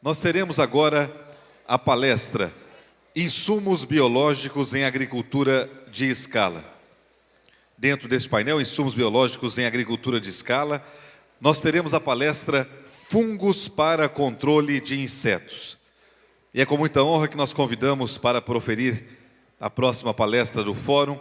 Nós teremos agora a palestra Insumos Biológicos em Agricultura de Escala. Dentro deste painel, Insumos Biológicos em Agricultura de Escala, nós teremos a palestra Fungos para Controle de Insetos. E é com muita honra que nós convidamos para proferir a próxima palestra do Fórum,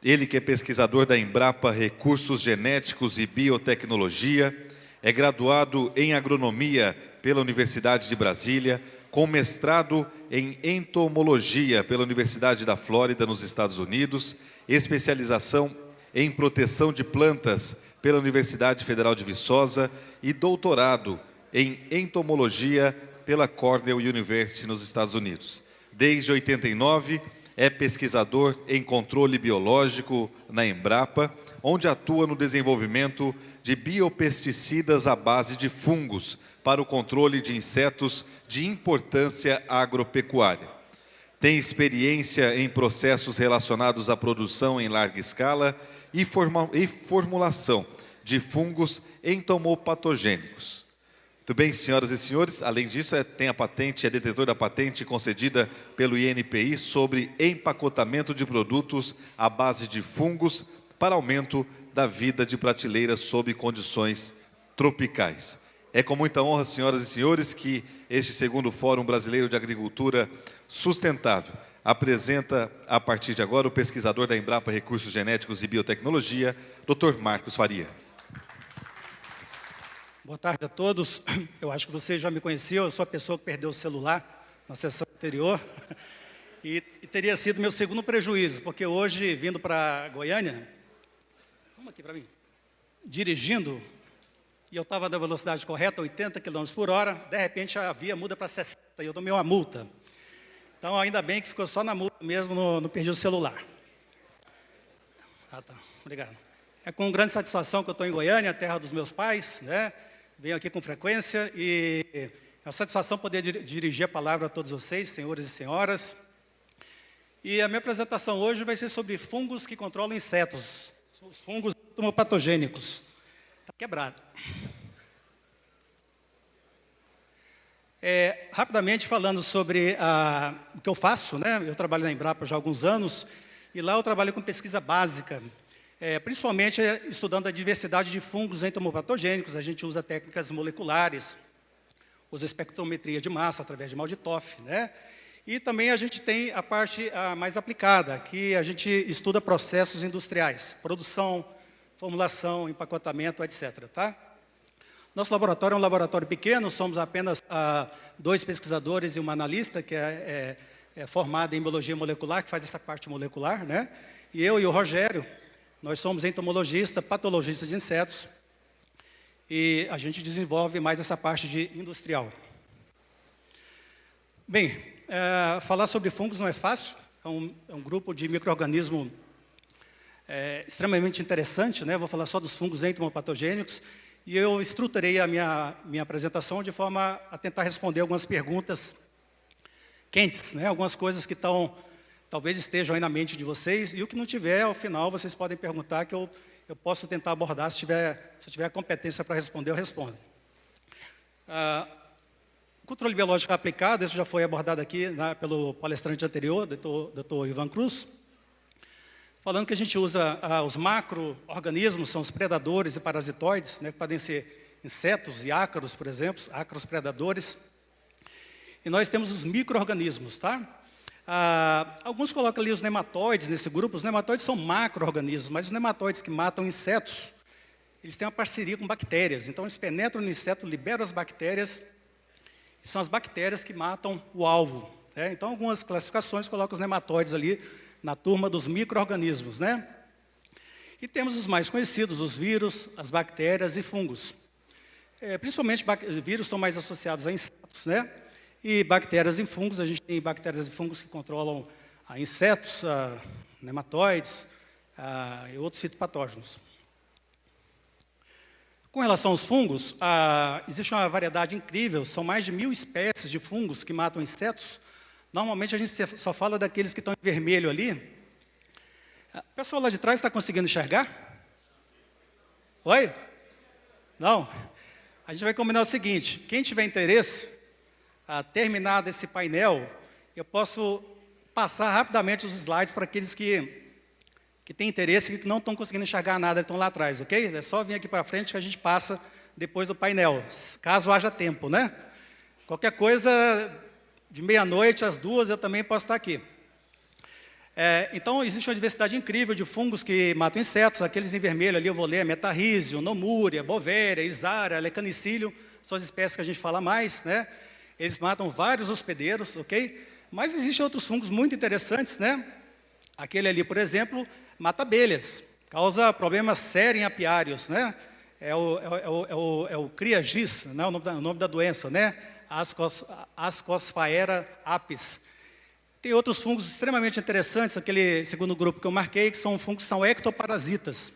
ele que é pesquisador da Embrapa Recursos Genéticos e Biotecnologia, é graduado em Agronomia pela Universidade de Brasília, com mestrado em Entomologia pela Universidade da Flórida, nos Estados Unidos, especialização em Proteção de Plantas pela Universidade Federal de Viçosa e doutorado em Entomologia pela Cornell University, nos Estados Unidos. Desde 89, é pesquisador em controle biológico na Embrapa, onde atua no desenvolvimento de biopesticidas à base de fungos para o controle de insetos de importância agropecuária. Tem experiência em processos relacionados à produção em larga escala e formulação de fungos entomopatogênicos. Muito bem, senhoras e senhores, além disso, tem a patente, é detentor da patente concedida pelo INPI sobre empacotamento de produtos à base de fungos para aumento da vida de prateleiras sob condições tropicais. É com muita honra, senhoras e senhores, que este segundo Fórum Brasileiro de Agricultura Sustentável apresenta, a partir de agora, o pesquisador da Embrapa Recursos Genéticos e Biotecnologia, Dr. Marcos Faria. Boa tarde a todos. Eu acho que vocês já me conheciam, eu sou a pessoa que perdeu o celular na sessão anterior. E teria sido meu segundo prejuízo, porque hoje, vindo para Goiânia, vamos aqui para mim, dirigindo, e eu estava na velocidade correta, 80 km por hora, de repente a via muda para 60 e eu tomei uma multa. Então, ainda bem que ficou só na multa mesmo, não perdi o celular. Ah, tá. Obrigado. É com grande satisfação que eu estou em Goiânia, a terra dos meus pais, né? Venho aqui com frequência e é uma satisfação poder dirigir a palavra a todos vocês, senhores e senhoras. E a minha apresentação hoje vai ser sobre fungos que controlam insetos, os fungos entomopatogênicos. Está quebrado. Rapidamente falando sobre o que eu faço, né? Eu trabalho na Embrapa já há alguns anos e lá eu trabalho com pesquisa básica. Principalmente estudando a diversidade de fungos entomopatogênicos, a gente usa técnicas moleculares, usa espectrometria de massa através de Mal-de-Toff, né? E também a gente tem a parte mais aplicada, que a gente estuda processos industriais, produção, formulação, empacotamento, etc. Tá? Nosso laboratório é um laboratório pequeno, somos apenas 2 pesquisadores e uma analista, que é formada em biologia molecular, que faz essa parte molecular, né? E eu e o Rogério, nós somos entomologistas, patologistas de insetos, e a gente desenvolve mais essa parte de industrial. Bem, falar sobre fungos não é fácil, é um grupo de micro-organismo extremamente interessante, né? Vou falar só dos fungos entomopatogênicos, e eu estruturei a minha apresentação de forma a tentar responder algumas perguntas quentes, né? Algumas coisas que talvez estejam aí na mente de vocês, e o que não tiver, ao final, vocês podem perguntar, que eu posso tentar abordar, se eu tiver competência para responder, eu respondo. Controle biológico aplicado, isso já foi abordado aqui pelo palestrante anterior, Dr. Ivan Cruz, falando que a gente usa os macro-organismos, são os predadores e parasitoides, né, que podem ser insetos e ácaros, por exemplo, ácaros predadores, e nós temos os micro-organismos, tá? Alguns colocam ali os nematóides nesse grupo. Os nematóides são macro-organismos, mas os nematóides que matam insetos, eles têm uma parceria com bactérias. Então, eles penetram no inseto, liberam as bactérias, e são as bactérias que matam o alvo, né? Então, algumas classificações colocam os nematóides ali na turma dos micro-organismos, né? E temos os mais conhecidos, os vírus, as bactérias e fungos. Principalmente, vírus estão mais associados a insetos, né? E bactérias e fungos, a gente tem bactérias e fungos que controlam insetos, nematóides e outros fitopatógenos. Com relação aos fungos, existe uma variedade incrível, são mais de 1000 espécies de fungos que matam insetos. Normalmente a gente só fala daqueles que estão em vermelho ali. O pessoal lá de trás está conseguindo enxergar? Oi? Não? A gente vai combinar o seguinte, quem tiver interesse, terminado esse painel, eu posso passar rapidamente os slides para aqueles que têm interesse e que não estão conseguindo enxergar nada, estão lá atrás, ok? É só vir aqui para frente que a gente passa depois do painel, caso haja tempo, né? Qualquer coisa, de meia-noite às 2 eu também posso estar aqui. Então, existe uma diversidade incrível de fungos que matam insetos. Aqueles em vermelho ali eu vou ler: metarrísio, nomúria, bovéria, isara, lecanicílio, são as espécies que a gente fala mais, né? Eles matam vários hospedeiros, ok? Mas existem outros fungos muito interessantes, né? Aquele ali, por exemplo, mata abelhas, causa problemas sérios em apiários, né? É o Criagis, né? O nome da doença, né? Ascosphaera apis. Tem outros fungos extremamente interessantes, aquele segundo grupo que eu marquei, que são fungos que são ectoparasitas.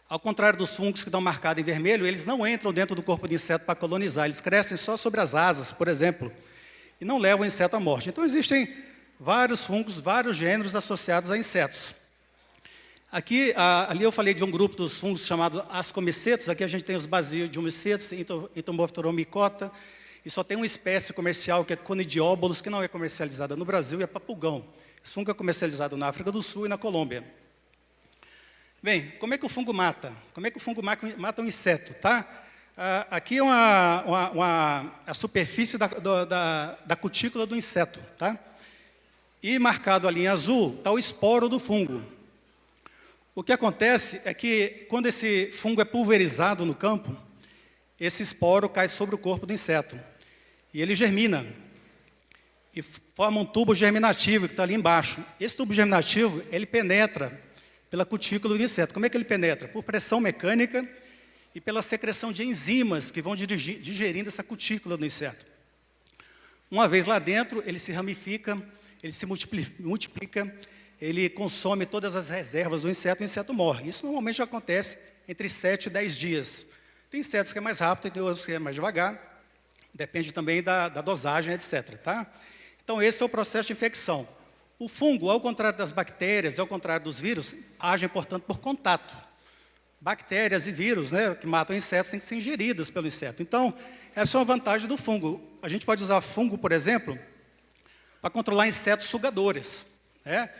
Ao contrário dos fungos que estão marcados em vermelho, eles não entram dentro do corpo de inseto para colonizar, eles crescem só sobre as asas, por exemplo, e não levam o inseto à morte. Então, existem vários fungos, vários gêneros associados a insetos. Ali eu falei de um grupo dos fungos chamado ascomicetos. Aqui a gente tem os basidiomicetos, entomopteromicota, e só tem uma espécie comercial que é Conidióbolus, que não é comercializada no Brasil, e é papugão. Esse fungo é comercializado na África do Sul e na Colômbia. Bem, como é que o fungo mata? Como é que o fungo mata um inseto, tá? Aqui é a superfície da cutícula do inseto, tá? E marcado ali em azul está o esporo do fungo. O que acontece é que quando esse fungo é pulverizado no campo, esse esporo cai sobre o corpo do inseto. E ele germina. E forma um tubo germinativo que está ali embaixo. Esse tubo germinativo, ele penetra pela cutícula do inseto. Como é que ele penetra? Por pressão mecânica e pela secreção de enzimas que vão digerindo essa cutícula do inseto. Uma vez lá dentro, ele se ramifica, ele se multiplica, ele consome todas as reservas do inseto, e o inseto morre. Isso normalmente acontece entre 7 e 10 dias. Tem insetos que é mais rápido, tem outros que é mais devagar. Depende também da dosagem, etc. Tá? Então, esse é o processo de infecção. O fungo, ao contrário das bactérias, ao contrário dos vírus, agem, portanto, por contato. Bactérias e vírus, né, que matam insetos, têm que ser ingeridas pelo inseto. Então, essa é uma vantagem do fungo. A gente pode usar fungo, por exemplo, para controlar insetos sugadores, né?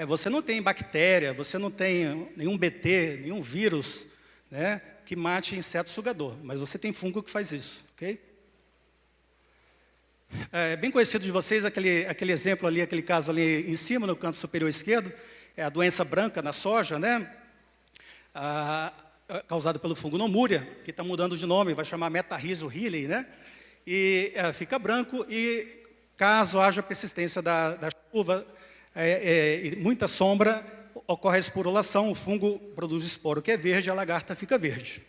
Você não tem bactéria, você não tem nenhum BT, nenhum vírus, né, que mate inseto sugador, mas você tem fungo que faz isso, ok? É bem conhecido de vocês aquele exemplo ali, aquele caso ali em cima, no canto superior esquerdo, é a doença branca na soja, né? Causada pelo fungo nomúria, que está mudando de nome, vai chamar metarrhizo riley, né? E fica branco, e caso haja persistência da chuva e muita sombra, ocorre a esporulação, o fungo produz esporo que é verde, a lagarta fica verde.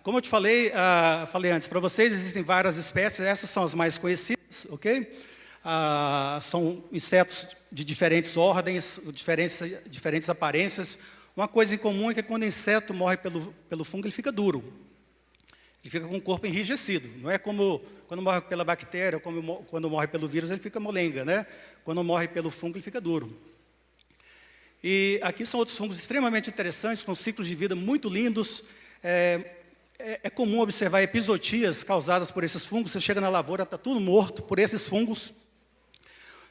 Como eu te falei antes para vocês, existem várias espécies, essas são as mais conhecidas, ok? São insetos de diferentes ordens, diferentes aparências. Uma coisa em comum é que quando o inseto morre pelo fungo, ele fica duro. Ele fica com o corpo enrijecido. Não é como quando morre pela bactéria, ou quando morre pelo vírus, ele fica molenga, né? Quando morre pelo fungo, ele fica duro. E aqui são outros fungos extremamente interessantes, com ciclos de vida muito lindos. É comum observar epizootias causadas por esses fungos. Você chega na lavoura, está tudo morto por esses fungos,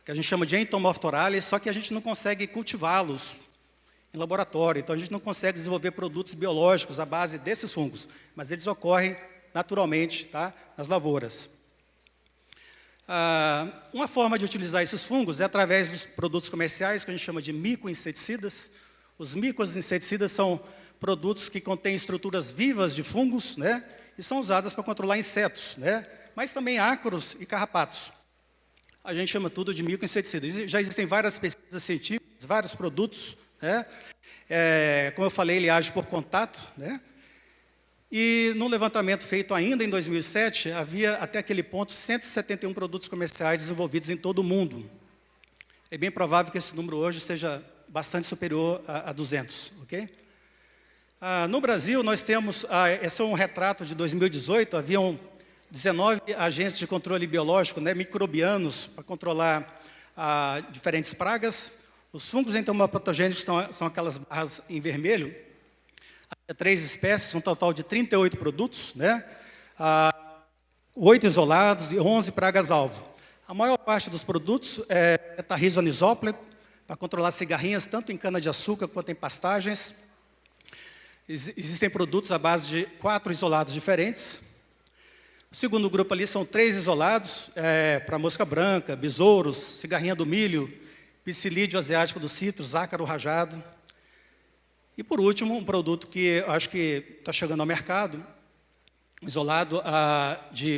que a gente chama de Entomophthalales, só que a gente não consegue cultivá-los em laboratório. Então, a gente não consegue desenvolver produtos biológicos à base desses fungos, mas eles ocorrem naturalmente, tá, nas lavouras. Uma forma de utilizar esses fungos é através dos produtos comerciais, que a gente chama de micoinseticidas. Os micoinseticidas são produtos que contêm estruturas vivas de fungos, né, e são usadas para controlar insetos, né, mas também ácaros e carrapatos. A gente chama tudo de micoinseticidas. Já existem várias pesquisas científicas, vários produtos, né? Como eu falei, ele age por contato, né? E no levantamento feito ainda em 2007, havia até aquele ponto 171 produtos comerciais desenvolvidos em todo o mundo. É bem provável que esse número hoje seja bastante superior a 200, ok? No Brasil, nós temos, esse é um retrato de 2018, haviam 19 agentes de controle biológico, né, microbianos, para controlar diferentes pragas. Os fungos entomopatogênicos são aquelas barras em vermelho. Há 3 espécies, um total de 38 produtos, né? 8 isolados e 11 pragas-alvo. A maior parte dos produtos é metarrizonizóplia, para controlar cigarrinhas, tanto em cana-de-açúcar quanto em pastagens. Existem produtos à base de 4 isolados diferentes. O segundo grupo ali são 3 isolados, para mosca branca, besouros, cigarrinha do milho, psilídeo asiático do citros, ácaro rajado. E, por último, um produto que eu acho que está chegando ao mercado, um isolado de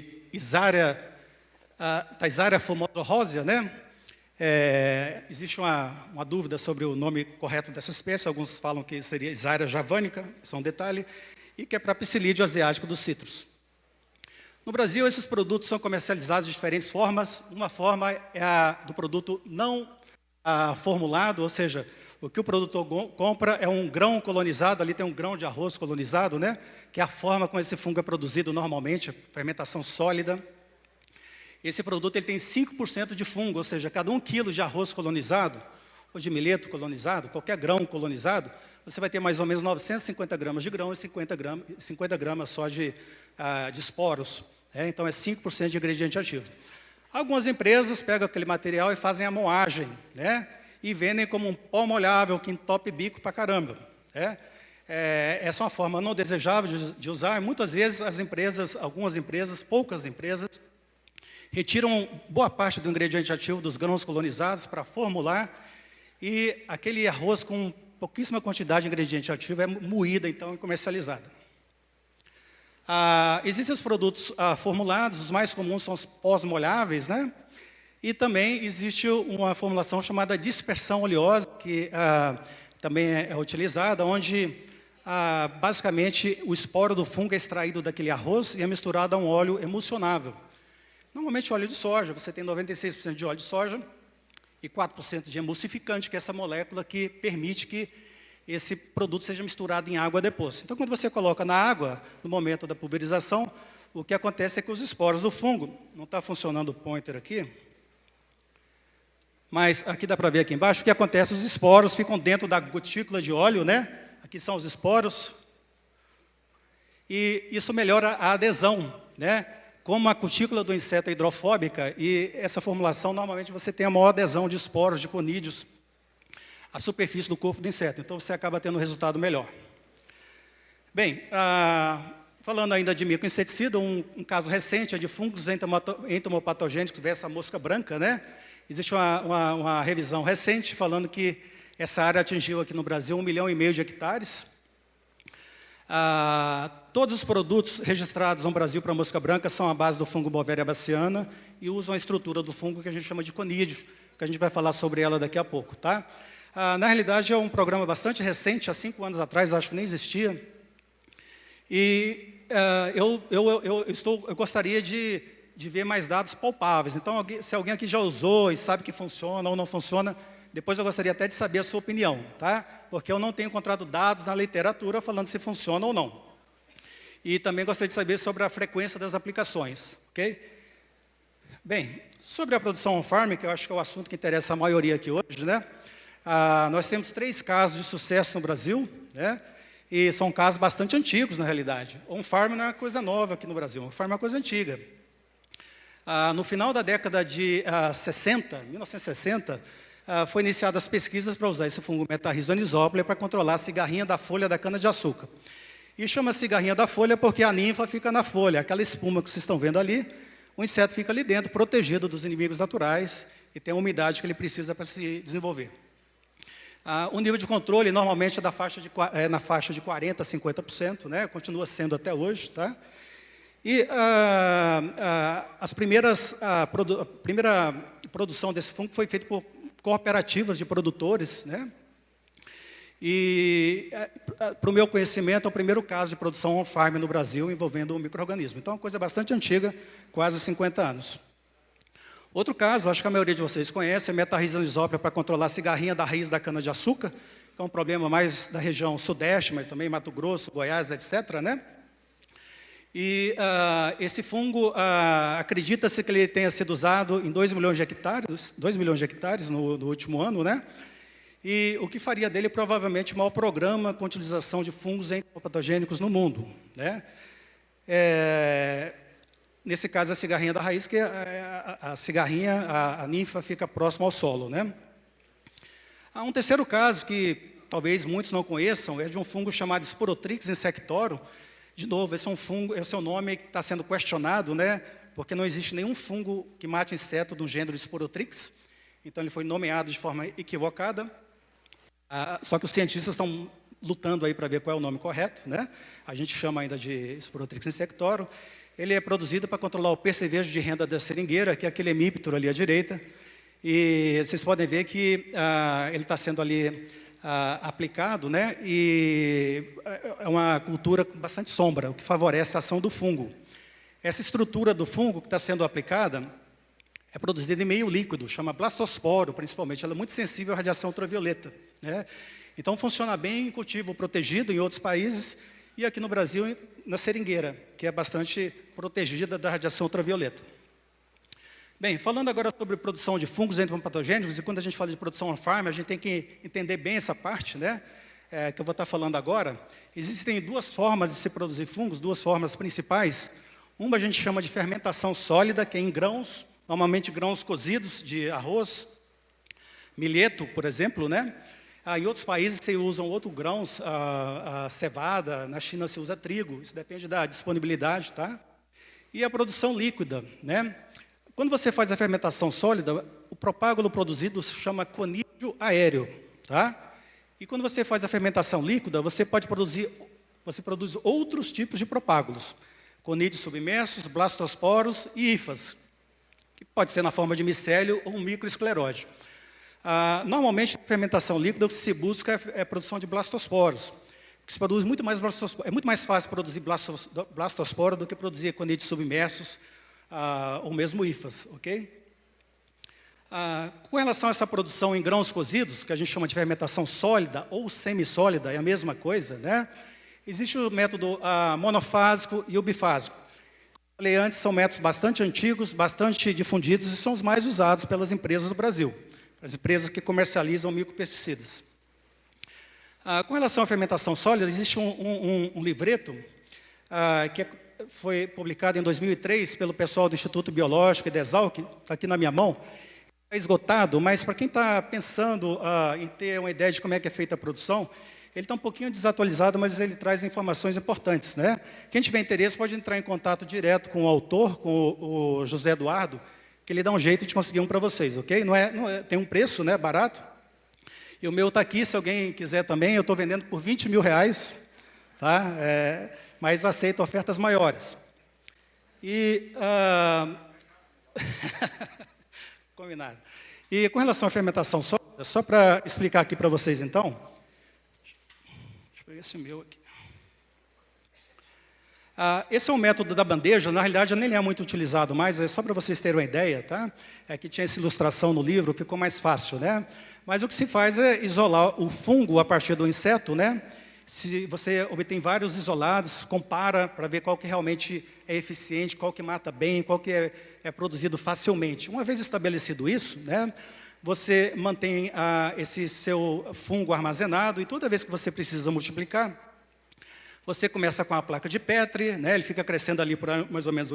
Thaissaria formosa rósea, né? Existe uma dúvida sobre o nome correto dessa espécie, alguns falam que seria Thaissaria javanica, isso é um detalhe, e que é para psilídeo asiático dos citros. No Brasil, esses produtos são comercializados de diferentes formas. Uma forma é a do produto não formulado, ou seja, o que o produtor compra é um grão colonizado, ali tem um grão de arroz colonizado, né? Que é a forma como esse fungo é produzido normalmente, fermentação sólida. Esse produto ele tem 5% de fungo, ou seja, cada 1 quilo de arroz colonizado, ou de milheto colonizado, qualquer grão colonizado, você vai ter mais ou menos 950 gramas de grão e 50 gramas só de esporos. Então, é 5% de ingrediente ativo. Algumas empresas pegam aquele material e fazem a moagem, né? E vendem como um pó molhável que entope bico pra caramba. Essa é uma forma não desejável de usar, e muitas vezes algumas empresas, poucas empresas, retiram boa parte do ingrediente ativo dos grãos colonizados para formular, e aquele arroz com pouquíssima quantidade de ingrediente ativo é moída, então, e comercializada. Existem os produtos formulados, os mais comuns são os pós-molháveis, né? E também existe uma formulação chamada dispersão oleosa, que também é utilizada, onde basicamente o esporo do fungo é extraído daquele arroz e é misturado a um óleo emulsionável. Normalmente óleo de soja, você tem 96% de óleo de soja e 4% de emulsificante, que é essa molécula que permite que esse produto seja misturado em água depois. Então, quando você coloca na água, no momento da pulverização, o que acontece é que os esporos do fungo, não está funcionando o pointer aqui, mas aqui dá para ver aqui embaixo, o que acontece, os esporos ficam dentro da gotícula de óleo, né? Aqui são os esporos, e isso melhora a adesão, né? Como a cutícula do inseto é hidrofóbica, e essa formulação, normalmente, você tem a maior adesão de esporos, de conídeos, à superfície do corpo do inseto. Então, você acaba tendo um resultado melhor. Bem, falando ainda de microinseticida, um caso recente é de fungos entomopatogênicos versus a mosca branca, né? Existe uma revisão recente falando que essa área atingiu aqui no Brasil 1,5 milhão de hectares. Todos os produtos registrados no Brasil para mosca branca são à base do fungo Bovéria baciana e usam a estrutura do fungo que a gente chama de conídeo, que a gente vai falar sobre ela daqui a pouco, tá? Na realidade, é um programa bastante recente, há 5 anos atrás, eu acho que nem existia. E eu gostaria de ver mais dados palpáveis. Então, se alguém aqui já usou e sabe que funciona ou não funciona, depois eu gostaria até de saber a sua opinião, tá? Porque eu não tenho encontrado dados na literatura falando se funciona ou não. E também gostaria de saber sobre a frequência das aplicações, ok? Bem, sobre a produção on-farm, que eu acho que é o assunto que interessa a maioria aqui hoje, né? Nós temos 3 casos de sucesso no Brasil, né? E são casos bastante antigos, na realidade. On-farm não é uma coisa nova aqui no Brasil, on-farm é uma coisa antiga. No final da década de 1960, foi iniciadas as pesquisas para usar esse fungo metarrizonizóplia para controlar a cigarrinha da folha da cana-de-açúcar. E chama cigarrinha da folha porque a ninfa fica na folha, aquela espuma que vocês estão vendo ali, o inseto fica ali dentro, protegido dos inimigos naturais e tem a umidade que ele precisa para se desenvolver. O nível de controle normalmente é na faixa de 40% a 50%, né? Continua sendo até hoje, tá? E a primeira produção desse fungo foi feita por cooperativas de produtores, né? E, para o meu conhecimento, é o primeiro caso de produção on-farm no Brasil envolvendo um micro-organismo. Então, é uma coisa bastante antiga, quase 50 anos. Outro caso, acho que a maioria de vocês conhece, é metarrizonizóplia para controlar a cigarrinha da raiz da cana-de-açúcar, que é um problema mais da região sudeste, mas também Mato Grosso, Goiás, etc., né? E esse fungo, acredita-se que ele tenha sido usado em 2 milhões de hectares no último ano, né? E o que faria dele provavelmente o maior programa com utilização de fungos entomopatogênicos no mundo, né? nesse caso, a cigarrinha da raiz, que a cigarrinha, a ninfa, fica próxima ao solo, né? Há um terceiro caso que talvez muitos não conheçam, é de um fungo chamado Sporotrix insectorum. De novo, esse é um fungo, esse é o nome que está sendo questionado, né? Porque não existe nenhum fungo que mate inseto do gênero Sporotrix. Então, ele foi nomeado de forma equivocada. Só que os cientistas estão lutando aí para ver qual é o nome correto, né? A gente chama ainda de Sporotrix insectorum. Ele é produzido para controlar o percevejo de renda da seringueira, que é aquele hemíptero ali à direita. E vocês podem ver que ele está sendo ali aplicado, né? E é uma cultura com bastante sombra, o que favorece a ação do fungo. Essa estrutura do fungo que está sendo aplicada é produzida em meio líquido, chama blastosporo, principalmente. Ela é muito sensível à radiação ultravioleta, né? Então, funciona bem em cultivo protegido em outros países e aqui no Brasil, na seringueira, que é bastante protegida da radiação ultravioleta. Bem, falando agora sobre produção de fungos entomopatogênicos, e quando a gente fala de produção on-farm, a gente tem que entender bem essa parte, né? Que eu vou estar falando agora. Existem duas formas de se produzir fungos, duas formas principais. Uma a gente chama de fermentação sólida, que é em grãos, normalmente grãos cozidos de arroz, milheto, por exemplo, né? Em outros países se usam outros grãos, a cevada, na China se usa trigo, isso depende da disponibilidade, tá? E a produção líquida, né? Quando você faz a fermentação sólida, o propágulo produzido se chama conídeo aéreo, tá? E quando você faz a fermentação líquida, você produz outros tipos de propágulos, conídeos submersos, blastosporos e hifas, que pode ser na forma de micélio ou microescleróide. Normalmente, na fermentação líquida, o que se busca é a produção de blastosporos, que se produz muito mais blastosporos. É muito mais fácil produzir blastosporo do que produzir conídeos submersos, ou mesmo hifas, ok? Com relação a essa produção em grãos cozidos, que a gente chama de fermentação sólida ou semissólida, é a mesma coisa, né? Existe o método monofásico e o bifásico. Como eu falei antes, são métodos bastante antigos, bastante difundidos e são os mais usados pelas empresas do Brasil, as empresas que comercializam micropesticidas. Com relação à fermentação sólida, existe um livreto que foi publicado em 2003 pelo pessoal do Instituto Biológico e da Exalc, está aqui na minha mão. É esgotado, mas para quem está pensando em ter uma ideia de como é que é feita a produção, ele está um pouquinho desatualizado, mas ele traz informações importantes, né? Quem tiver interesse pode entrar em contato direto com o autor, com o José Eduardo, que ele dá um jeito de conseguir um para vocês, ok? Tem um preço, né, barato. E o meu está aqui, se alguém quiser também, eu estou vendendo por R$20 mil, tá? Mas aceito ofertas maiores. E combinado. E com relação à fermentação sólida, só para explicar aqui para vocês, então. Deixa eu pegar esse meu aqui. Esse é um método da bandeja, na realidade nem é muito utilizado mais, é só para vocês terem uma ideia, tá? É que tinha essa ilustração no livro, ficou mais fácil, né? Mas o que se faz é isolar o fungo a partir do inseto, né? Se você obtém vários isolados, compara para ver qual que realmente é eficiente, qual que mata bem, qual que é produzido facilmente. Uma vez estabelecido isso, né, você mantém esse seu fungo armazenado e toda vez que você precisa multiplicar, você começa com a placa de Petri, né, ele fica crescendo ali por mais ou menos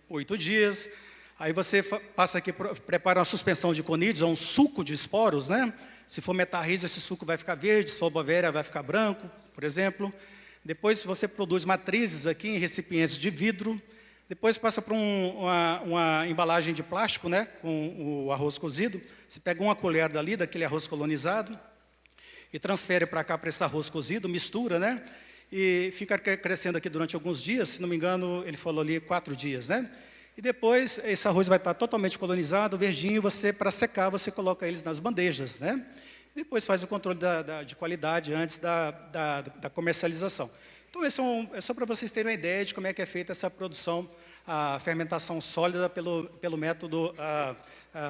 8 dias. Aí você passa aqui, prepara uma suspensão de conídeos, um suco de esporos, né? Se for metarrhiza, esse suco vai ficar verde, se for bovéria, vai ficar branco, por exemplo. Depois você produz matrizes aqui em recipientes de vidro. Depois passa para uma embalagem de plástico, né? Com o arroz cozido. Você pega uma colher dali, daquele arroz colonizado, e transfere para cá, para esse arroz cozido, mistura, né? E fica crescendo aqui durante alguns dias, se não me engano, ele falou ali 4 dias, né? E depois, esse arroz vai estar totalmente colonizado, verdinho, para secar, você coloca eles nas bandejas, né? E depois faz o controle de qualidade antes da comercialização. Então, é só para vocês terem uma ideia de como é que é feita essa produção, a fermentação sólida pelo método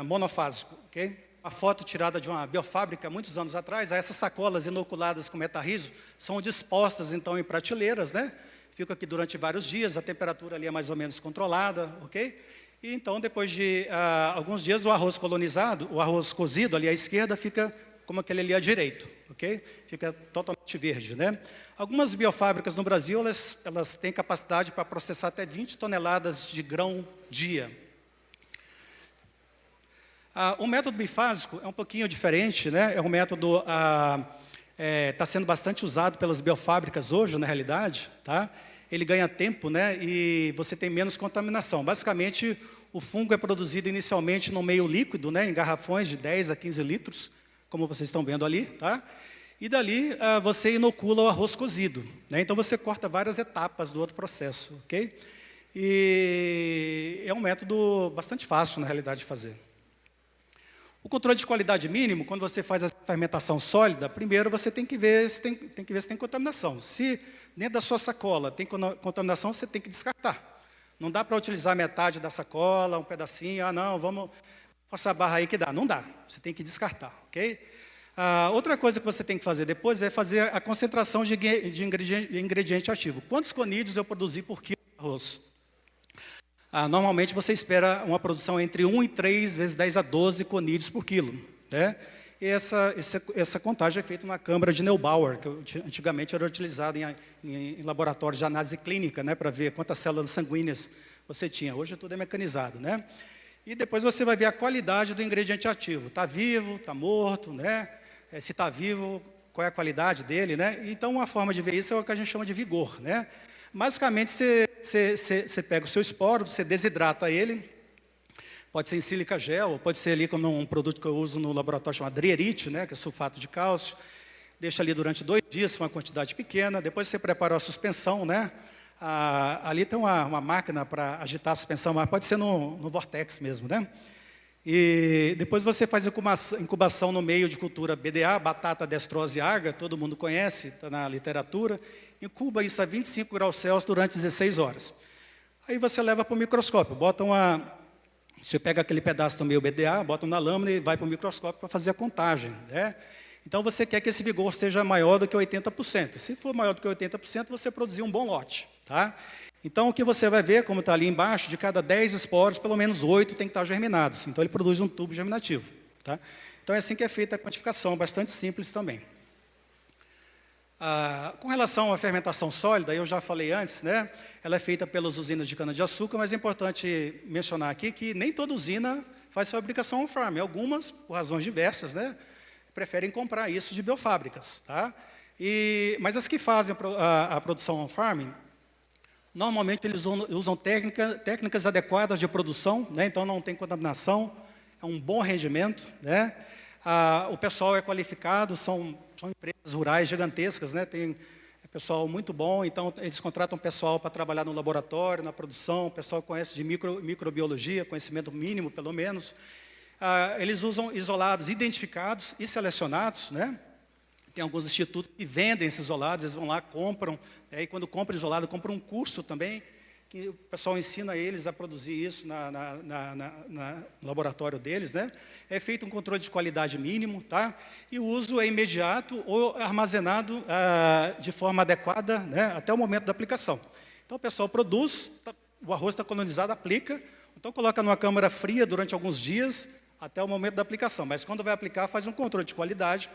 monofásico, ok? Uma foto tirada de uma biofábrica, muitos anos atrás, essas sacolas inoculadas com metarrizo são dispostas, então, em prateleiras, né? Fica aqui durante vários dias, a temperatura ali é mais ou menos controlada, ok? E então, depois de alguns dias, o arroz colonizado, o arroz cozido ali à esquerda, fica como aquele ali à direita, ok? Fica totalmente verde, né? Algumas biofábricas no Brasil, elas têm capacidade para processar até 20 toneladas de grão dia. O método bifásico é um pouquinho diferente, né? É um método está sendo bastante usado pelas biofábricas hoje, na realidade, tá? Ele ganha tempo, né? E você tem menos contaminação. Basicamente, o fungo é produzido inicialmente no meio líquido, né? Em garrafões de 10 a 15 litros, como vocês estão vendo ali, tá? E dali você inocula o arroz cozido, né? Então você corta várias etapas do outro processo, ok? E é um método bastante fácil, na realidade, de fazer. O controle de qualidade mínimo, quando você faz a fermentação sólida, primeiro você tem que ver se tem contaminação. Se dentro da sua sacola tem contaminação, você tem que descartar. Não dá para utilizar metade da sacola, um pedacinho, não, vamos forçar a barra aí que dá. Não dá, você tem que descartar, ok? Outra coisa que você tem que fazer depois é fazer a concentração de ingrediente ativo. Quantos conídeos eu produzi por quilo de arroz? Normalmente você espera uma produção entre 1 e 3 vezes 10 a 12 conídeos por quilo, né? E essa contagem é feita na câmara de Neubauer, que antigamente era utilizada em laboratórios de análise clínica, né, para ver quantas células sanguíneas você tinha. Hoje tudo é mecanizado, né? E depois você vai ver a qualidade do ingrediente ativo. Está vivo, está morto, né? Se está vivo, qual é a qualidade dele, né? Então, uma forma de ver isso é o que a gente chama de vigor, né? Basicamente, você pega o seu esporo, você desidrata ele, pode ser em sílica gel, ou pode ser ali como um produto que eu uso no laboratório chamado drierite, né, que é sulfato de cálcio, deixa ali durante 2 dias, uma quantidade pequena, depois você prepara a suspensão, né? Ali tem uma máquina para agitar a suspensão, mas pode ser no vortex mesmo, né? E depois você faz a incubação no meio de cultura BDA, batata, destrose e agar, todo mundo conhece, está na literatura. Incuba isso a 25 graus Celsius durante 16 horas. Aí você leva para o microscópio, você pega aquele pedaço do meio BDA, bota na lâmina e vai para o microscópio para fazer a contagem, né? Então você quer que esse vigor seja maior do que 80%. Se for maior do que 80%, você produziu um bom lote, tá? Então, o que você vai ver, como está ali embaixo, de cada 10 esporos, pelo menos 8 tem que estar germinados. Então, ele produz um tubo germinativo, tá? Então, é assim que é feita a quantificação, bastante simples também. Com relação à fermentação sólida, eu já falei antes, né? Ela é feita pelas usinas de cana-de-açúcar, mas é importante mencionar aqui que nem toda usina faz fabricação on-farm. Algumas, por razões diversas, né, preferem comprar isso de biofábricas, tá? Mas as que fazem a produção on-farm, normalmente eles usam técnicas adequadas de produção, né? Então não tem contaminação, é um bom rendimento, né? O pessoal é qualificado, são empresas rurais gigantescas, né? Tem pessoal muito bom, então eles contratam pessoal para trabalhar no laboratório, na produção, o pessoal conhece de microbiologia, conhecimento mínimo pelo menos. Eles usam isolados identificados e selecionados, né? Tem alguns institutos que vendem esses isolados, eles vão lá, compram, e quando compram isolado, compram um curso também, que o pessoal ensina eles a produzir isso no laboratório deles, né? É feito um controle de qualidade mínimo, tá? E o uso é imediato ou armazenado de forma adequada, né, até o momento da aplicação. Então, o pessoal produz, o arroz está colonizado, aplica, então coloca numa câmara fria durante alguns dias, até o momento da aplicação. Mas quando vai aplicar, faz um controle de qualidade,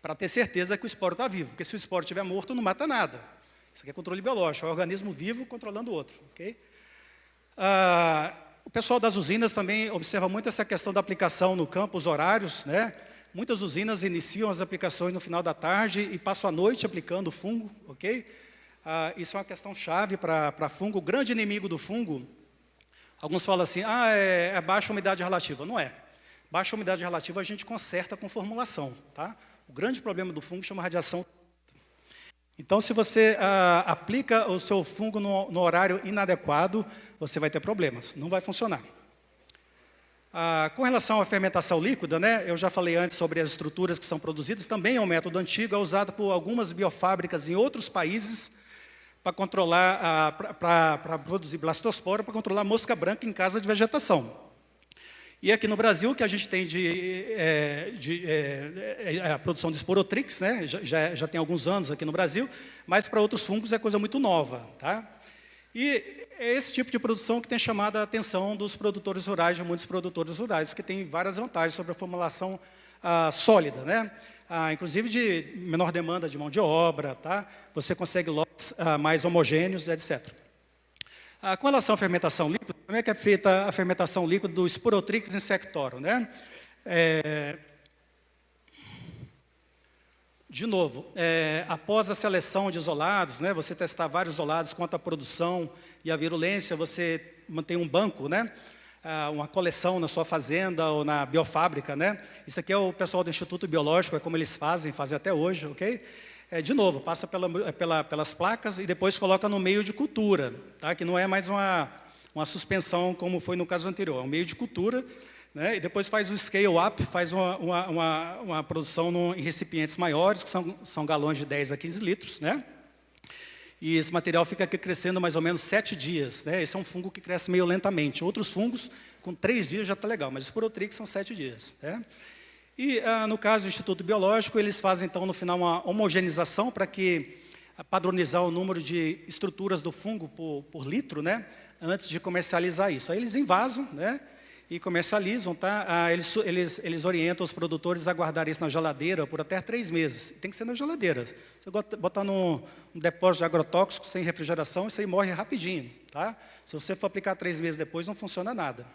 para ter certeza que o esporo está vivo, porque se o esporo estiver morto, não mata nada. Isso aqui é controle biológico, é o organismo vivo controlando o outro, ok? O pessoal das usinas também observa muito essa questão da aplicação no campo, os horários, né? Muitas usinas iniciam as aplicações no final da tarde e passam a noite aplicando fungo, ok? Isso é uma questão chave para fungo. O grande inimigo do fungo, alguns falam assim, é baixa umidade relativa. Não é. Baixa umidade relativa a gente conserta com formulação, tá? O grande problema do fungo chama radiação. Então, se você aplica o seu fungo no horário inadequado, você vai ter problemas, não vai funcionar. Com relação à fermentação líquida, né, eu já falei antes sobre as estruturas que são produzidas, também é um método antigo, é usado por algumas biofábricas em outros países para controlar, para produzir blastospora, para controlar mosca branca em casa de vegetação. E aqui no Brasil, o que a gente tem a produção de esporotrix, né? Já tem alguns anos aqui no Brasil, mas para outros fungos é coisa muito nova, tá? E é esse tipo de produção que tem chamado a atenção dos produtores rurais, de muitos produtores rurais, porque tem várias vantagens sobre a formulação sólida, né? Inclusive de menor demanda de mão de obra, tá? Você consegue lotes mais homogêneos, etc. Com relação à fermentação líquida, Como é que é feita a fermentação líquida do Sporotrix insectorum, né? De novo, após a seleção de isolados, né, você testar vários isolados quanto à produção e à virulência, você mantém um banco, né, uma coleção na sua fazenda ou na biofábrica, né? Isso aqui é o pessoal do Instituto Biológico, é como eles fazem até hoje, ok? De novo, passa pelas placas e depois coloca no meio de cultura, tá? Que não é mais uma suspensão como foi no caso anterior, é um meio de cultura, né? E depois faz o scale-up, faz uma produção em recipientes maiores, que são galões de 10 a 15 litros, né? E esse material fica aqui crescendo mais ou menos 7 dias, né? Esse é um fungo que cresce meio lentamente. Outros fungos, com 3 dias já está legal, mas o Sporotrix são 7 dias, né? E, no caso do Instituto Biológico, eles fazem, então, no final, uma homogeneização para padronizar o número de estruturas do fungo por litro, né? Antes de comercializar isso. Aí eles invasam, né? E comercializam, tá? Eles orientam os produtores a guardar isso na geladeira por até 3 meses. Tem que ser na geladeira. Você botar num depósito de agrotóxico sem refrigeração, isso aí morre rapidinho, tá? Se você for aplicar 3 meses depois, não funciona nada.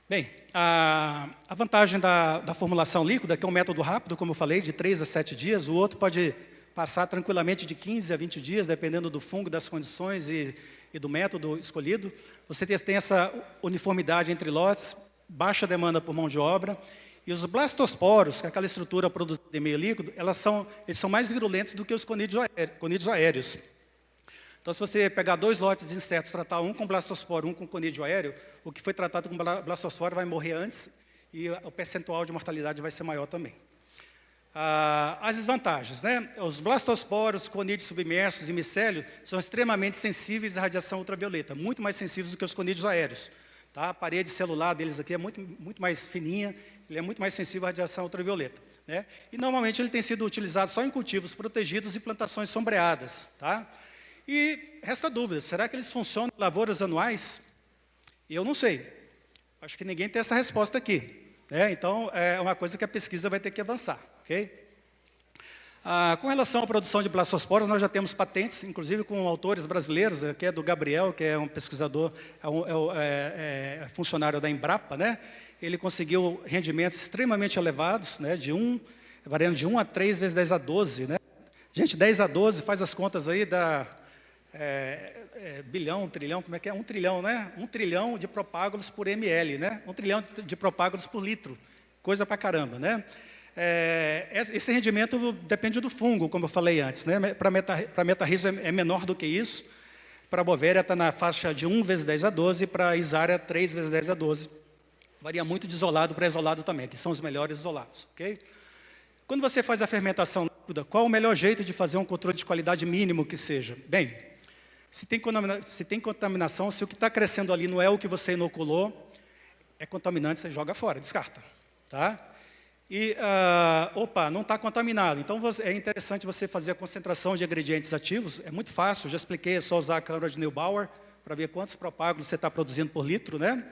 Bem, a vantagem da formulação líquida, que é um método rápido, como eu falei, de 3 a 7 dias, o outro pode passar tranquilamente de 15 a 20 dias, dependendo do fungo, das condições e do método escolhido. Você tem essa uniformidade entre lotes, baixa demanda por mão de obra, e os blastosporos, que é aquela estrutura produzida em meio líquido, eles são mais virulentos do que os conídeos aéreos. Então, se você pegar 2 lotes de insetos, tratar um com blastosporo, um com conídeo aéreo, o que foi tratado com blastosporo vai morrer antes e o percentual de mortalidade vai ser maior também. As desvantagens, né? Os blastosporos, conídeos submersos e micélio são extremamente sensíveis à radiação ultravioleta, muito mais sensíveis do que os conídeos aéreos. Tá? A parede celular deles aqui é muito mais fininha, ele é muito mais sensível à radiação ultravioleta, né? E normalmente ele tem sido utilizado só em cultivos protegidos e plantações sombreadas, tá? E resta dúvida, será que eles funcionam em lavouras anuais? Eu não sei. Acho que ninguém tem essa resposta aqui, né? Então, é uma coisa que a pesquisa vai ter que avançar, ok? Com relação à produção de blastosporos, nós já temos patentes, inclusive com autores brasileiros, que é do Gabriel, que é um pesquisador, funcionário da Embrapa, né? Ele conseguiu rendimentos extremamente elevados, né? Variando de 1 a 3 vezes 10 a 12, né? Gente, 10 a 12, faz as contas aí, dá bilhão, trilhão, como é que é? 1 trilhão, né? 1 trilhão de propágulos por ml, né? 1 trilhão de propágulos por litro. Coisa pra caramba, né? Esse rendimento depende do fungo, como eu falei antes, né? Para metarrhizo é menor do que isso. Para bovéria está na faixa de 1 vezes 10 a 12, para isária 3 vezes 10 a 12. Varia muito de isolado para isolado também, que são os melhores isolados, ok? Quando você faz a fermentação líquida, qual o melhor jeito de fazer um controle de qualidade mínimo que seja? Bem, se tem contaminação, se o que está crescendo ali não é o que você inoculou, é contaminante, você joga fora, descarta, tá? E, não está contaminado. Então, é interessante você fazer a concentração de ingredientes ativos. É muito fácil, já expliquei, é só usar a câmara de Neubauer para ver quantos propágulos você está produzindo por litro, né?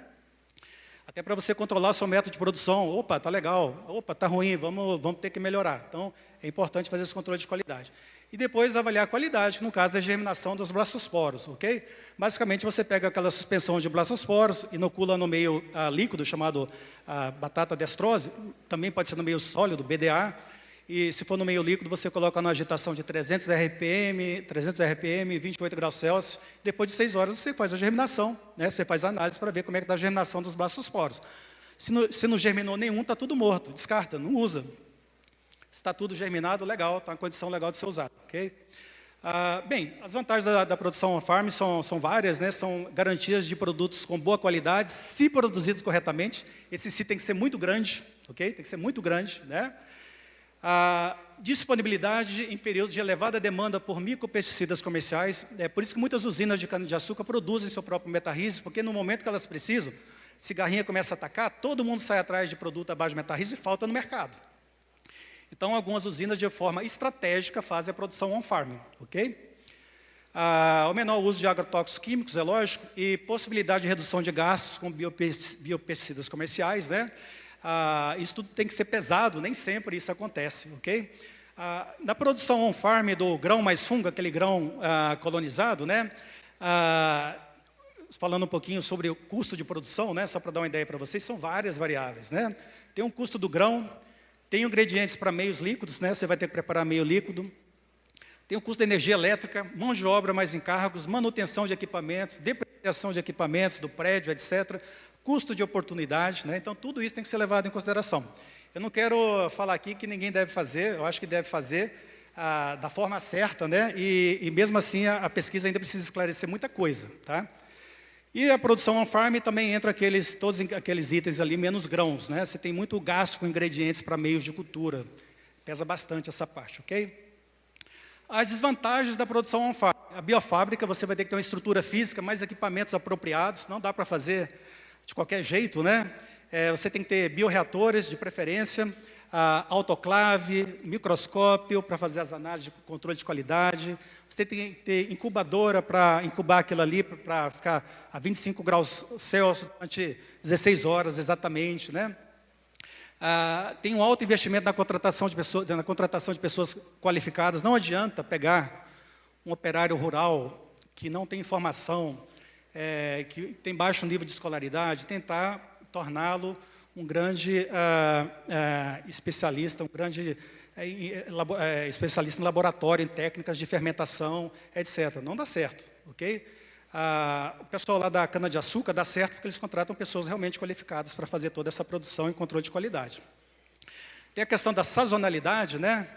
Até para você controlar o seu método de produção. Opa, está legal. Opa, está ruim, vamos ter que melhorar. Então, é importante fazer esse controle de qualidade. E depois avaliar a qualidade, que no caso é a germinação dos blastosporos, ok? Basicamente, você pega aquela suspensão de blastosporos, inocula no meio líquido, chamado batata destrose, também pode ser no meio sólido, BDA, e se for no meio líquido, você coloca na agitação de 300 RPM, 28 graus Celsius, depois de 6 horas você faz a germinação, né? Você faz a análise para ver como é que está a germinação dos blastosporos. Se não germinou nenhum, está tudo morto, descarta, não usa. Se está tudo germinado, legal, está em condição legal de ser usado, ok? Bem, as vantagens da produção on-farm são várias, né? São garantias de produtos com boa qualidade, se produzidos corretamente. Esse se tem que ser muito grande, ok? Tem que ser muito grande, né? Disponibilidade em períodos de elevada demanda por micropesticidas comerciais. É por isso que muitas usinas de cana-de-açúcar produzem seu próprio metarrhizo, porque no momento que elas precisam, cigarrinha começa a atacar, todo mundo sai atrás de produto à base de metarrhizo e falta no mercado. Então, algumas usinas, de forma estratégica, fazem a produção on-farm, ok? O menor uso de agrotóxicos químicos, é lógico, e possibilidade de redução de gastos com biopesticidas comerciais, né? Isso tudo tem que ser pesado, nem sempre isso acontece, ok? Na produção on-farm do grão mais fungo, aquele grão colonizado, né? Falando um pouquinho sobre o custo de produção, né? Só para dar uma ideia para vocês, são várias variáveis, né? Tem um custo do grão, tem ingredientes para meios líquidos, né? Você vai ter que preparar meio líquido. Tem o custo da energia elétrica, mão de obra mais encargos, manutenção de equipamentos, depreciação de equipamentos do prédio, etc. Custo de oportunidade, né? Então, tudo isso tem que ser levado em consideração. Eu não quero falar aqui que ninguém deve fazer, eu acho que deve fazer da forma certa, né? E mesmo assim a pesquisa ainda precisa esclarecer muita coisa, tá? E a produção on-farm também entra todos aqueles itens ali, menos grãos, né? Você tem muito gasto com ingredientes para meios de cultura, pesa bastante essa parte, ok? As desvantagens da produção on-farm. A biofábrica, você vai ter que ter uma estrutura física, mais equipamentos apropriados, não dá para fazer de qualquer jeito, né? Você tem que ter bioreatores, de preferência, autoclave, microscópio para fazer as análises de controle de qualidade. Você tem que ter incubadora para incubar aquilo ali, para ficar a 25 graus Celsius durante 16 horas exatamente, né? Tem um alto investimento na contratação de pessoas qualificadas. Não adianta pegar um operário rural que não tem informação, que tem baixo nível de escolaridade, tentar torná-lo um grande especialista, um grande especialista em laboratório, em técnicas de fermentação, etc. Não dá certo, ok? O pessoal lá da cana-de-açúcar dá certo porque eles contratam pessoas realmente qualificadas para fazer toda essa produção e controle de qualidade. Tem a questão da sazonalidade, né?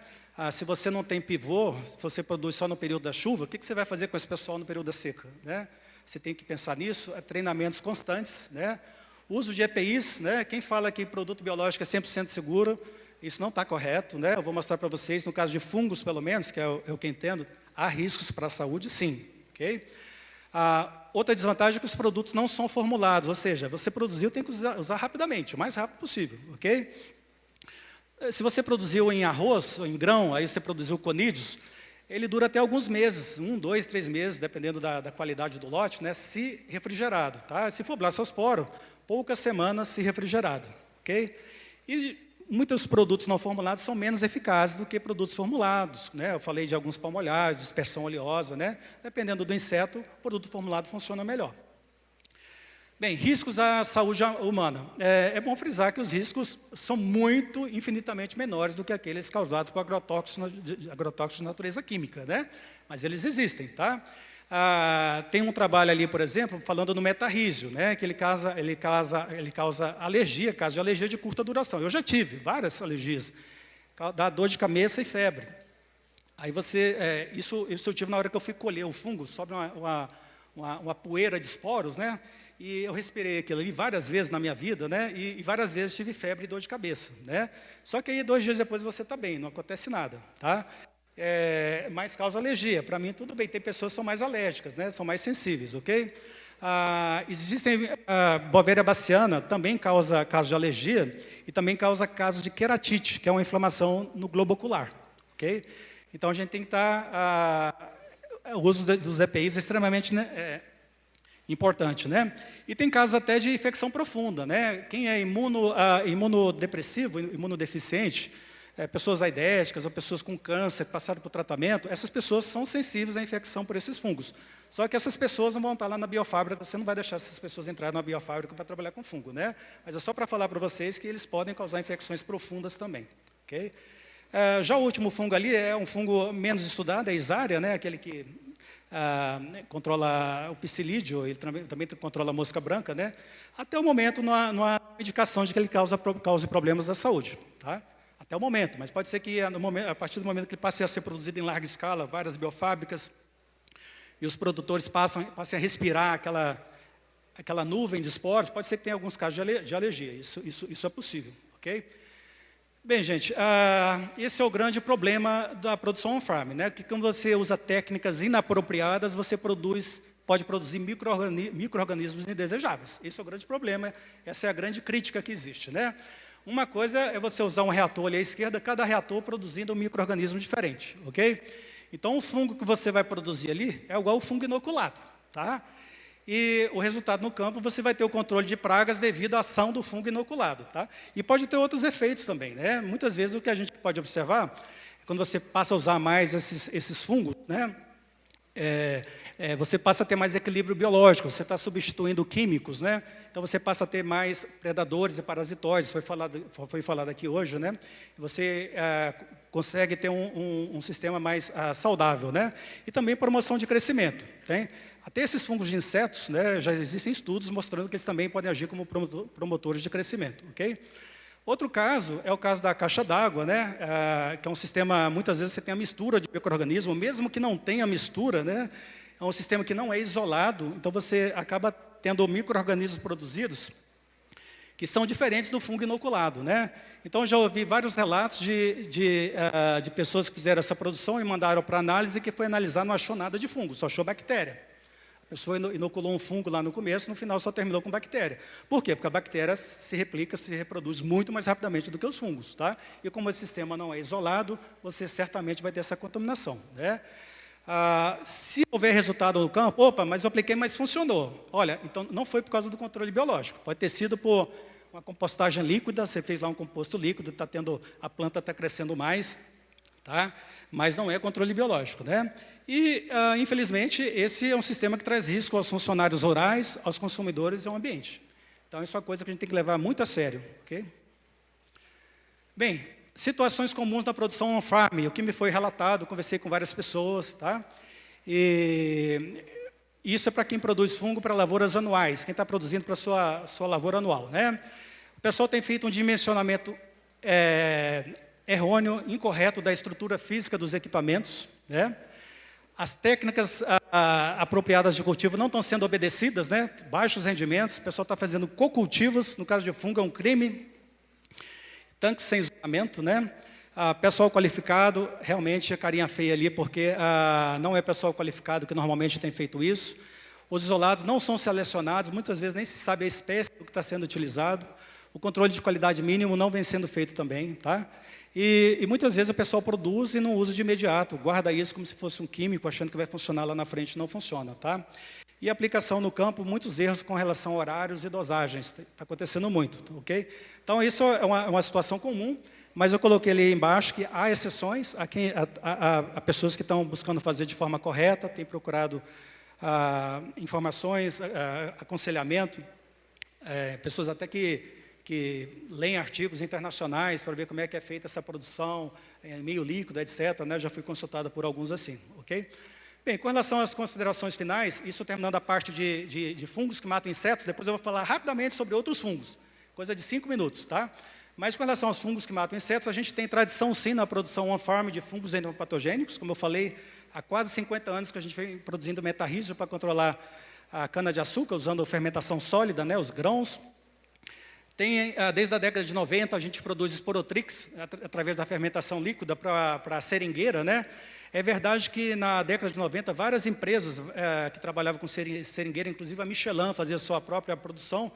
Se você não tem pivô, se você produz só no período da chuva, o que você vai fazer com esse pessoal no período da seca, né? Você tem que pensar nisso, treinamentos constantes, né? Uso de EPIs, né? Quem fala que produto biológico é 100% seguro, isso não está correto, né? Eu vou mostrar para vocês, no caso de fungos, pelo menos, que é o que entendo, há riscos para a saúde, sim, ok? Outra desvantagem é que os produtos não são formulados, ou seja, você produziu, tem que usar rapidamente, o mais rápido possível, ok? Se você produziu em arroz, ou em grão, aí você produziu conídeos, ele dura até alguns meses, 1, 2, 3 meses, dependendo da qualidade do lote, né, se refrigerado, tá? Se for blastosporo, poucas semanas se refrigerado, ok? E muitos produtos não formulados são menos eficazes do que produtos formulados, né? Eu falei de alguns palmolhados, dispersão oleosa, né? Dependendo do inseto, o produto formulado funciona melhor. Bem, riscos à saúde humana. É bom frisar que os riscos são infinitamente menores do que aqueles causados por agrotóxicos de natureza química, né? Mas eles existem, tá? Tem um trabalho ali, por exemplo, falando no metarrísio, né? Que ele causa alergia, caso de alergia de curta duração. Eu já tive várias alergias, dá dor de cabeça e febre. Aí isso eu tive na hora que eu fui colher o fungo, sobe uma poeira de esporos, né? E eu respirei aquilo ali várias vezes na minha vida, né? E várias vezes tive febre e dor de cabeça, né? Só que aí 2 dias depois você está bem, não acontece nada, tá? Mas causa alergia. Para mim, tudo bem. Tem pessoas que são mais alérgicas, né? São mais sensíveis, ok? Existem Bovéria baciana, também causa casos de alergia e também causa casos de queratite, que é uma inflamação no globo ocular, ok? Então, a gente tem que estar... o uso dos EPIs é extremamente importante, né? E tem casos até de infecção profunda, né? Quem é imunodepressivo, imunodeficiente, pessoas aidéticas ou pessoas com câncer que passaram por tratamento, essas pessoas são sensíveis à infecção por esses fungos. Só que essas pessoas não vão estar lá na biofábrica, você não vai deixar essas pessoas entrarem na biofábrica para trabalhar com fungo, né? Mas é só para falar para vocês que eles podem causar infecções profundas também, ok? Já o último fungo ali é um fungo menos estudado, é a Isária, né? Aquele que controla o psilídeo, ele também controla a mosca branca, né? Até o momento não há indicação de que ele cause problemas à saúde, tá? Até o momento, mas pode ser que a partir do momento que ele passe a ser produzido em larga escala, várias biofábricas, e os produtores passem a respirar aquela nuvem de esporos, pode ser que tenha alguns casos de alergia, isso é possível, ok? Bem, gente, esse é o grande problema da produção on-farm, né? Que quando você usa técnicas inapropriadas, você pode produzir micro-organismos indesejáveis. Esse é o grande problema, essa é a grande crítica que existe, né? Uma coisa é você usar um reator ali à esquerda, cada reator produzindo um micro-organismo diferente, ok? Então, o fungo que você vai produzir ali é igual ao fungo inoculado, tá? E o resultado no campo, você vai ter o controle de pragas devido à ação do fungo inoculado, tá? E pode ter outros efeitos também, né? Muitas vezes o que a gente pode observar Quando você passa a usar mais esses fungos, né, você passa a ter mais equilíbrio biológico, você está substituindo químicos, né? Então você passa a ter mais predadores e parasitóides, foi falado aqui hoje, né? Você consegue ter um sistema mais saudável, né? E também promoção de crescimento, tem? Até esses fungos de insetos, né, já existem estudos mostrando que eles também podem agir como promotores de crescimento, ok? Outro caso é o caso da caixa d'água, né? Que é um sistema, muitas vezes você tem a mistura de micro-organismos, mesmo que não tenha mistura, né? É um sistema que não é isolado, então você acaba tendo micro-organismos produzidos que são diferentes do fungo inoculado, né? Então, já ouvi vários relatos de pessoas que fizeram essa produção e mandaram para análise, que foi analisar, não achou nada de fungo, só achou bactéria. A pessoa inoculou um fungo lá no começo, no final só terminou com bactéria. Por quê? Porque a bactéria se replica, se reproduz muito mais rapidamente do que os fungos, tá? E como esse sistema não é isolado, você certamente vai ter essa contaminação, né? Se houver resultado no campo, opa, mas eu apliquei, mas funcionou. Olha, então não foi por causa do controle biológico, pode ter sido por uma compostagem líquida, você fez lá um composto líquido, a planta está crescendo mais, tá? Mas não é controle biológico, né? E, infelizmente, esse é um sistema que traz risco aos funcionários rurais, aos consumidores e ao ambiente. Então, isso é uma coisa que a gente tem que levar muito a sério, ok? Bem, situações comuns na produção on-farm, o que me foi relatado, conversei com várias pessoas, tá? E isso é para quem produz fungo para lavouras anuais, quem está produzindo para a sua lavoura anual, né? O pessoal tem feito um dimensionamento errôneo, incorreto da estrutura física dos equipamentos, né? As técnicas apropriadas de cultivo não estão sendo obedecidas, né? Baixos rendimentos, o pessoal está fazendo cocultivos, no caso de fungo é um crime, tanques sem isolamento, né? Pessoal qualificado, realmente é carinha feia ali, porque não é pessoal qualificado que normalmente tem feito isso. Os isolados não são selecionados, muitas vezes nem se sabe a espécie do que está sendo utilizado. O controle de qualidade mínimo não vem sendo feito também, tá? E muitas vezes o pessoal produz e não usa de imediato, guarda isso como se fosse um químico, achando que vai funcionar lá na frente, não funciona, tá? E aplicação no campo, muitos erros com relação a horários e dosagens, está acontecendo muito, ok? Então, isso é uma situação comum, mas eu coloquei ali embaixo que há exceções, há pessoas que estão buscando fazer de forma correta, têm procurado informações, aconselhamento, pessoas até que leem artigos internacionais para ver como é que é feita essa produção, meio líquido, etc., né? Já fui consultada por alguns assim, ok? Bem, com relação às considerações finais, isso terminando a parte de fungos que matam insetos, depois eu vou falar rapidamente sobre outros fungos, coisa de 5 minutos, tá? Mas com relação aos fungos que matam insetos, a gente tem tradição sim na produção on-farm de fungos endopatogênicos, como eu falei, há quase 50 anos que a gente vem produzindo metarrísio para controlar a cana-de-açúcar, usando fermentação sólida, né, os grãos. Desde a década de 90, a gente produz esporotrix, através da fermentação líquida para a seringueira, né? É verdade que na década de 90, várias empresas que trabalhavam com seringueira, inclusive a Michelin, fazia sua própria produção.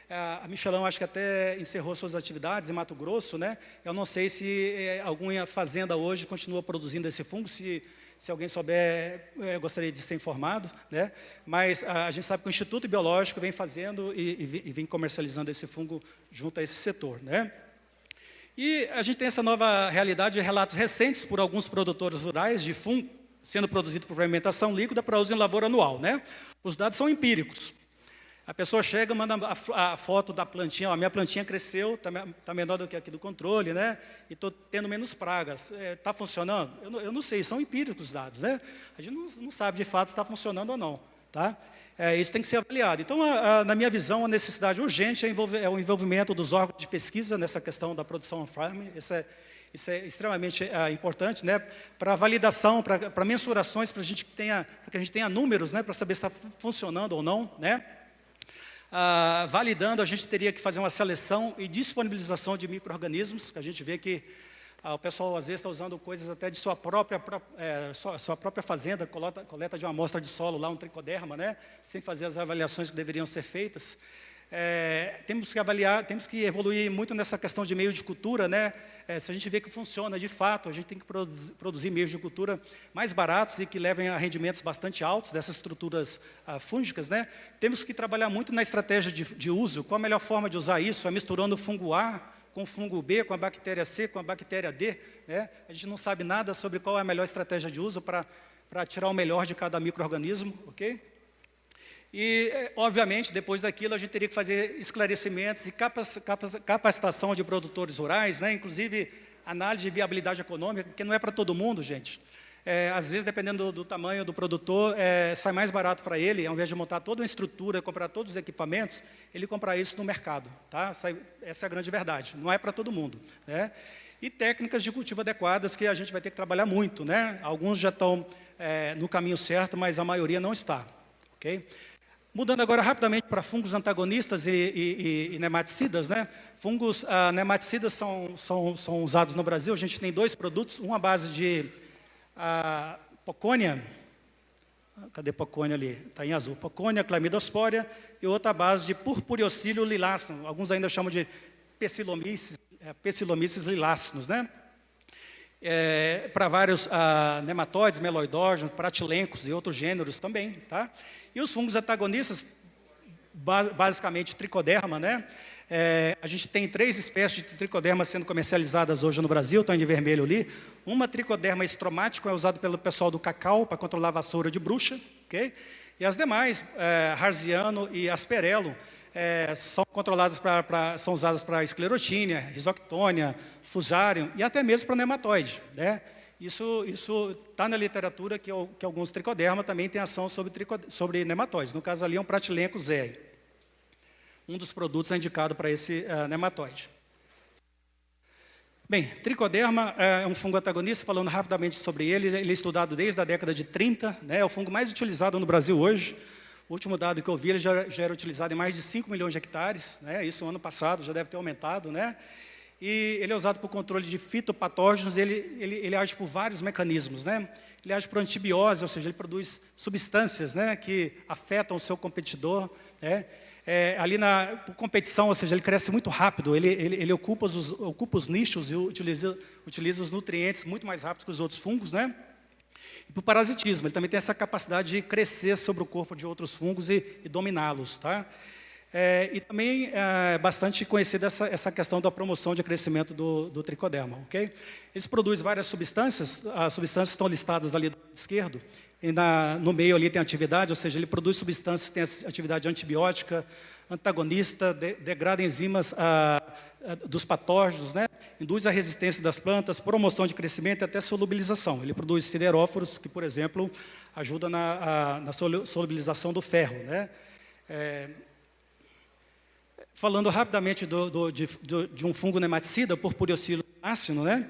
A Michelin, acho que até encerrou suas atividades em Mato Grosso, né? Eu não sei se alguma fazenda hoje continua produzindo esse fungo, se alguém souber, eu gostaria de ser informado, né? Mas a gente sabe que o Instituto Biológico vem fazendo e vem comercializando esse fungo junto a esse setor, né? E a gente tem essa nova realidade de relatos recentes por alguns produtores rurais de fungo sendo produzido por fermentação líquida para uso em lavoura anual, né? Os dados são empíricos. A pessoa chega, manda a foto da plantinha, ó, a minha plantinha cresceu, está menor do que aqui do controle, né? E estou tendo menos pragas. Está funcionando? Eu não sei, são empíricos os dados, né? A gente não sabe de fato se está funcionando ou não, tá? Isso tem que ser avaliado. Então, na minha visão, a necessidade urgente é o envolvimento dos órgãos de pesquisa nessa questão da produção on-farm. Isso é extremamente importante, né? Para validação, para mensurações, para que a gente tenha números, né? Para saber se está funcionando ou não, né? Validando, a gente teria que fazer uma seleção e disponibilização de micro-organismos, que a gente vê que o pessoal às vezes está usando coisas até de sua própria fazenda, coleta de uma amostra de solo lá, um tricoderma, né? Sem fazer as avaliações que deveriam ser feitas. Temos que avaliar, temos que evoluir muito nessa questão de meio de cultura, né? Se a gente vê que funciona de fato, a gente tem que produzir meios de cultura mais baratos e que levem a rendimentos bastante altos dessas estruturas fúngicas, né? Temos que trabalhar muito na estratégia de uso. Qual a melhor forma de usar isso? É misturando fungo A com o fungo B, com a bactéria C, com a bactéria D, né? A gente não sabe nada sobre qual é a melhor estratégia de uso para tirar o melhor de cada micro-organismo, ok? E, obviamente, depois daquilo, a gente teria que fazer esclarecimentos e capacitação de produtores rurais, né? Inclusive, análise de viabilidade econômica, porque não é para todo mundo, gente. Às vezes, dependendo do tamanho do produtor, sai mais barato para ele, ao invés de montar toda uma estrutura, comprar todos os equipamentos, ele comprar isso no mercado. Tá? Essa é a grande verdade. Não é para todo mundo. Né? E técnicas de cultivo adequadas que a gente vai ter que trabalhar muito. Né? Alguns já estão no caminho certo, mas a maioria não está. Okay? Mudando agora rapidamente para fungos antagonistas e nematicidas, né? Fungos nematicidas são usados no Brasil. A gente tem 2 produtos, uma à base de Pocônia, cadê Pocônia ali? Está em azul. Pocônia clamidospórea e outra à base de Purpureocílio lilacinum. Alguns ainda chamam de Pessilomyces lilacinus, né? Para vários nematóides, meloidógenos, pratilencos e outros gêneros também, tá? E os fungos antagonistas, basicamente tricoderma, né? A gente tem 3 espécies de tricoderma sendo comercializadas hoje no Brasil, estão de vermelho ali. Uma tricoderma estromático é usado pelo pessoal do cacau para controlar a vassoura de bruxa, ok? E as demais, Harziano e Asperello, são controladas são usadas para esclerotínia, risoctônia, fusarium e até mesmo para nematóide, né? Isso está na literatura que alguns tricoderma também têm ação sobre nematóides. No caso ali é um pratilenco zé. Um dos produtos é indicado para esse nematóide. Bem, tricoderma é um fungo antagonista, falando rapidamente sobre ele é estudado desde a década de 30, né? É o fungo mais utilizado no Brasil hoje. O último dado que eu vi, ele já era utilizado em mais de 5 milhões de hectares, né? Isso no ano passado, já deve ter aumentado, né? E ele é usado para o controle de fitopatógenos, ele age por vários mecanismos, né? Ele age por antibiose, ou seja, ele produz substâncias, né, que afetam o seu competidor, né? Ali por competição, ou seja, ele cresce muito rápido, ele ocupa os nichos e utiliza os nutrientes muito mais rápido que os outros fungos, né? E por parasitismo, ele também tem essa capacidade de crescer sobre o corpo de outros fungos e dominá-los, tá? E também é bastante conhecida essa questão da promoção de crescimento do tricoderma, ok? Eles produzem várias substâncias, as substâncias estão listadas ali do lado esquerdo, e no meio ali tem atividade, ou seja, ele produz substâncias que têm atividade antibiótica, antagonista, degrada enzimas dos patógenos, né? Induz a resistência das plantas, promoção de crescimento e até solubilização. Ele produz sideróforos que, por exemplo, ajudam na solubilização do ferro, né? Falando rapidamente de um fungo nematicida, Purpureocílio lilacinum, né?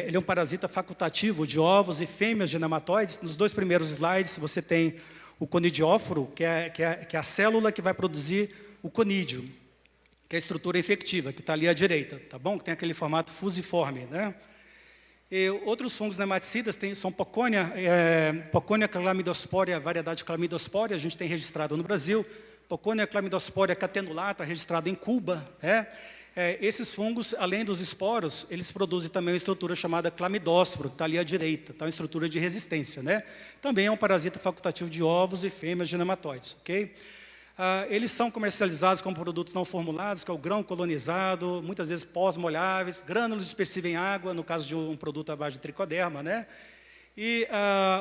Ele é um parasita facultativo de ovos e fêmeas de nematóides. Nos 2 primeiros slides, você tem o conidióforo, que é a célula que vai produzir o conídeo, que é a estrutura efectiva, que está ali à direita, tá bom? Que tem aquele formato fusiforme, né? E outros fungos nematicidas são Pocônia, Pocônia clamidospórea, variedade clamidospórea, a gente tem registrado no Brasil. Pocônia clamidospórea catenulata, registrado em Cuba, né? Esses fungos, além dos esporos, eles produzem também uma estrutura chamada clamidósporo, que está ali à direita, tá? Uma estrutura de resistência, né? Também é um parasita facultativo de ovos e fêmeas de nematóides, ok? Eles são comercializados como produtos não formulados, que é o grão colonizado, muitas vezes pós-molháveis, grânulos dispersíveis em água, no caso de um produto à base de tricoderma, né? E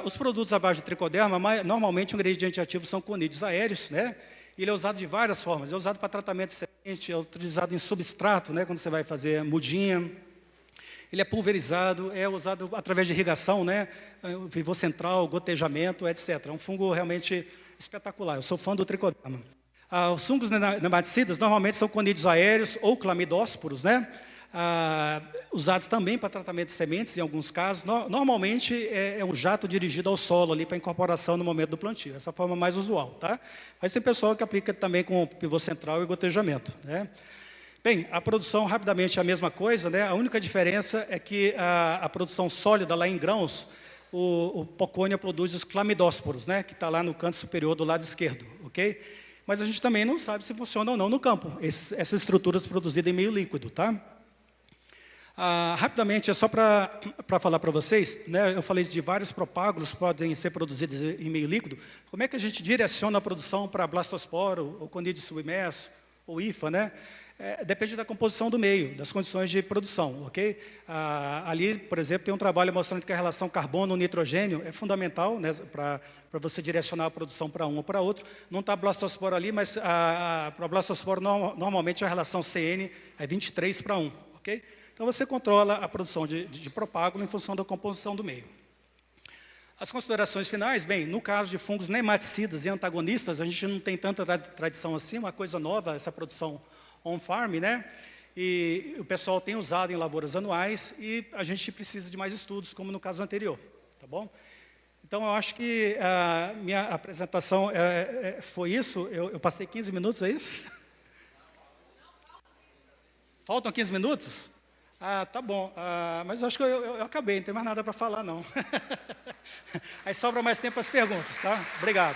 os produtos à base de tricoderma, normalmente o ingrediente ativo são conídeos aéreos, né? Ele é usado de várias formas, é usado para tratamento de semente, é utilizado em substrato, né, quando você vai fazer mudinha. Ele é pulverizado, é usado através de irrigação, né, pivô central, gotejamento, etc. É um fungo realmente espetacular, eu sou fã do tricoderma. Os fungos nematicidas normalmente são conídeos aéreos ou clamidósporos, né, usados também para tratamento de sementes, em alguns casos. Normalmente é um jato dirigido ao solo ali para incorporação no momento do plantio. Essa é a forma mais usual, tá? Mas tem pessoal que aplica também com pivô central e gotejamento, né? Bem, a produção rapidamente é a mesma coisa, né? A única diferença é que a produção sólida lá em grãos, o Pocônia produz os clamidósporos, né? Que está lá no canto superior do lado esquerdo, ok? Mas a gente também não sabe se funciona ou não no campo, essas estruturas produzidas em meio líquido, tá? Rapidamente, é só para falar para vocês, né, eu falei de vários propágulos que podem ser produzidos em meio líquido. Como é que a gente direciona a produção para blastosporo, ou conídeo submerso, ou IFA, né? Depende da composição do meio, das condições de produção, ok? Ali, por exemplo, tem um trabalho mostrando que a relação carbono-nitrogênio é fundamental, né, para você direcionar a produção para um ou para outro. Não está blastosporo ali, mas para blastosporo normalmente a relação CN é 23 para 1, ok? Então você controla a produção de propágulo em função da composição do meio. As considerações finais, bem, no caso de fungos nematicidas e antagonistas, a gente não tem tanta tradição assim, uma coisa nova, essa produção on-farm, né? E o pessoal tem usado em lavouras anuais e a gente precisa de mais estudos, como no caso anterior, tá bom? Então, eu acho que a minha apresentação foi isso. Eu passei 15 minutos, é isso? Faltam 15 minutos? Tá bom. Mas eu acho que eu acabei, não tem mais nada para falar, não. Aí sobra mais tempo para as perguntas, tá? Obrigado.